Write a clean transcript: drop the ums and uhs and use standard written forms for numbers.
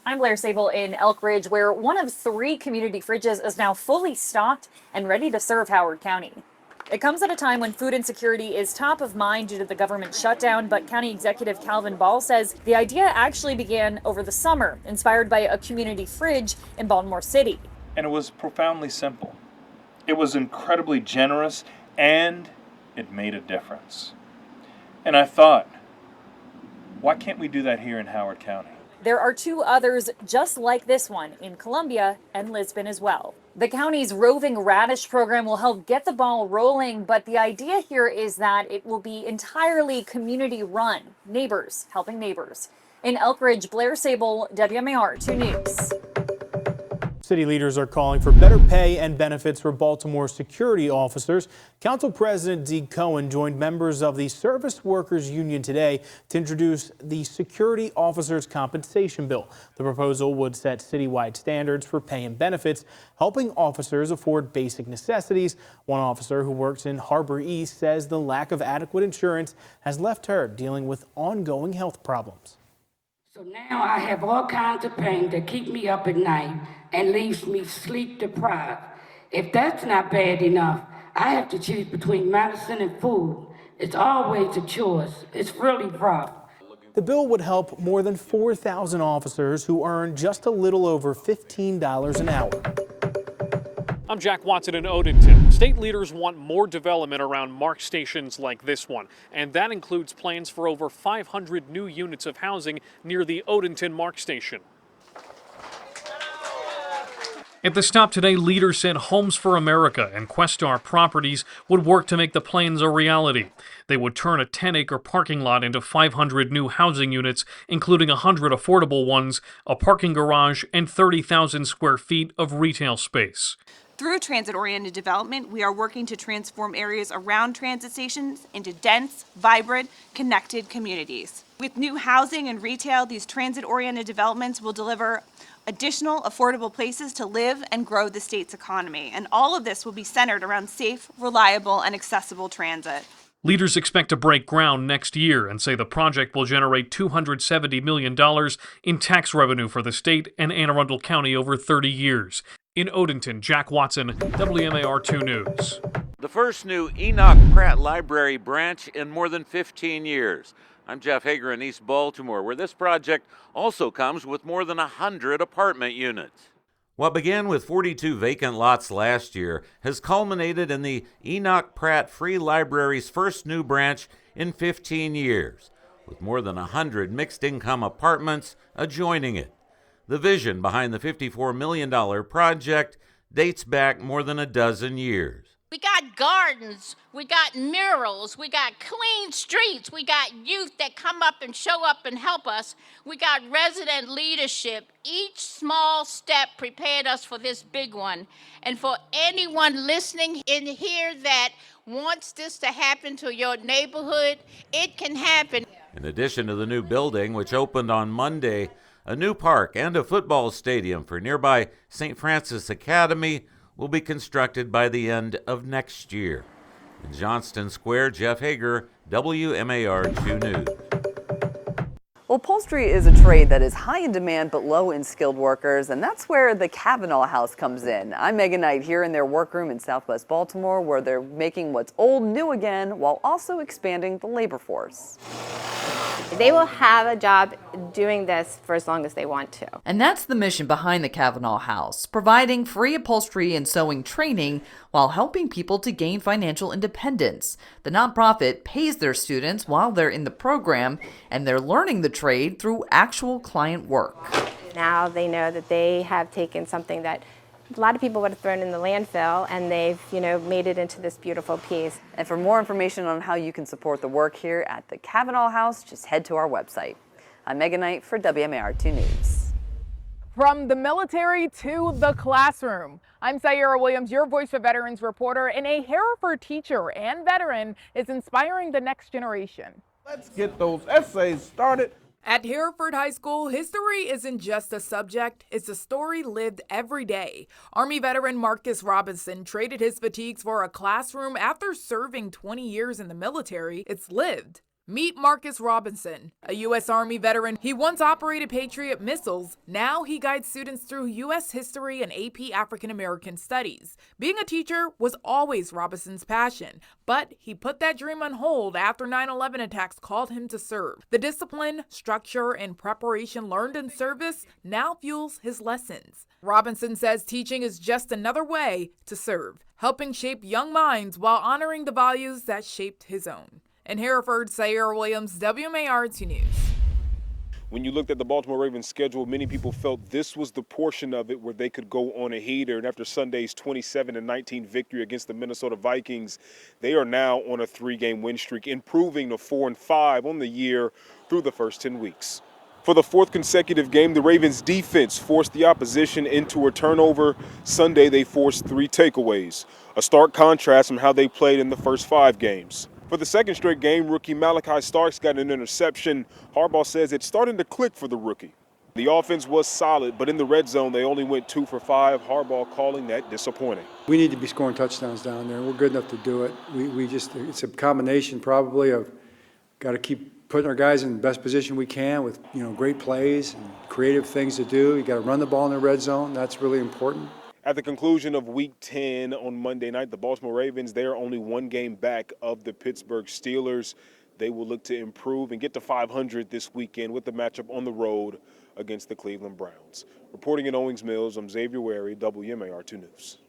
I'm Blair Sable in Elk Ridge, where one of 3 community fridges is now fully stocked and ready to serve Howard County. It comes at a time when food insecurity is top of mind due to the government shutdown, but County Executive Calvin Ball says the idea actually began over the summer, inspired by a community fridge in Baltimore City. And it was profoundly simple. It was incredibly generous, and it made a difference. And I thought, why can't we do that here in Howard County? There are 2 others just like this one in Columbia and Lisbon as well. The county's roving radish program will help get the ball rolling, but the idea here is that it will be entirely community run, neighbors helping neighbors. In Elk Ridge, Blair Sable, WMAR-2 News. City leaders are calling for better pay and benefits for Baltimore security officers. Council President Dee Cohen joined members of the Service Workers Union today to introduce the Security Officers Compensation Bill. The proposal would set citywide standards for pay and benefits, helping officers afford basic necessities. One officer who works in Harbor East says the lack of adequate insurance has left her dealing with ongoing health problems. So now I have all kinds of pain that keep me up at night and leaves me sleep deprived. If that's not bad enough, I have to choose between medicine and food. It's always a choice. It's really rough. The bill would help more than 4,000 officers who earn just a little over $15 an hour. I'm Jack Watson in Odenton. State leaders want more development around MARC stations like this one, and that includes plans for over 500 new units of housing near the Odenton MARC station. At the stop today, leaders said Homes for America and Questar Properties would work to make the plans a reality. They would turn a 10-acre parking lot into 500 new housing units, including 100 affordable ones, a parking garage, and 30,000 square feet of retail space. Through transit-oriented development, we are working to transform areas around transit stations into dense, vibrant, connected communities. With new housing and retail, these transit-oriented developments will deliver additional affordable places to live and grow the state's economy. And all of this will be centered around safe, reliable, and accessible transit. Leaders expect to break ground next year and say the project will generate $270 million in tax revenue for the state and Anne Arundel County over 30 years. In Odenton, Jack Watson, WMAR-2 News. The first new Enoch Pratt Library branch in more than 15 years. I'm Jeff Hager in East Baltimore, where this project also comes with more than 100 apartment units. What began with 42 vacant lots last year has culminated in the Enoch Pratt Free Library's first new branch in 15 years, with more than 100 mixed-income apartments adjoining it. The vision behind the $54 million project dates back more than a dozen years. We got gardens, we got murals, we got clean streets, we got youth that come up and show up and help us. We got resident leadership. Each small step prepared us for this big one. And for anyone listening in here that wants this to happen to your neighborhood, it can happen. In addition to the new building, which opened on Monday, a new park and a football stadium for nearby St. Francis Academy will be constructed by the end of next year. In Johnston Square, Jeff Hager, WMAR-2 News. Well, upholstery is a trade that is high in demand but low in skilled workers, and that's where the Kavanaugh House comes in. I'm Megan Knight here in their workroom in Southwest Baltimore, where they're making what's old new again while also expanding the labor force. They will have a job doing this for as long as they want to. And that's the mission behind the Kavanaugh House, providing free upholstery and sewing training while helping people to gain financial independence. The nonprofit pays their students while they're in the program, and they're learning the trade through actual client work. Now they know that they have taken something that a lot of people would have thrown in the landfill, and they've, made it into this beautiful piece. And for more information on how you can support the work here at the Kavanaugh House, just head to our website. I'm Megan Knight for WMAR-2 News. From the military to the classroom, I'm Sayara Williams, your Voice of Veterans reporter, and a Hereford teacher and veteran is inspiring the next generation. Let's get those essays started. At Hereford High School, history isn't just a subject, it's a story lived every day. Army veteran Marcus Robinson traded his fatigues for a classroom after serving 20 years in the military. It's lived. Meet Marcus Robinson, a U.S. Army veteran. He once operated Patriot missiles. Now he guides students through U.S. history and AP African American studies. Being a teacher was always Robinson's passion, but he put that dream on hold after 9/11 attacks called him to serve. The discipline, structure, and preparation learned in service now fuels his lessons. Robinson says teaching is just another way to serve, helping shape young minds while honoring the values that shaped his own. In Hereford, Sayera Williams, WMAR-2 News. When you looked at the Baltimore Ravens schedule, many people felt this was the portion of it where they could go on a heater. And after Sunday's 27-19 victory against the Minnesota Vikings, they are now on a 3-game win streak, improving to 4-5 on the year through the first 10 weeks. For the 4th consecutive game, the Ravens defense forced the opposition into a turnover. Sunday, they forced 3 takeaways, a stark contrast from how they played in the first 5 games. For the 2nd straight game, rookie Malachi Starks got an interception. Harbaugh says it's starting to click for the rookie. The offense was solid, but in the red zone, they only went 2 for 5. Harbaugh calling that disappointing. We need to be scoring touchdowns down there. We're good enough to do it. It's a combination probably of got to keep putting our guys in the best position we can with, great plays and creative things to do. You got to run the ball in the red zone. That's really important. At the conclusion of Week 10 on Monday night, the Baltimore Ravens, they are only 1 game back of the Pittsburgh Steelers. They will look to improve and get to 500 this weekend with the matchup on the road against the Cleveland Browns. Reporting in Owings Mills, I'm Xavier Wary, WMAR-2 News.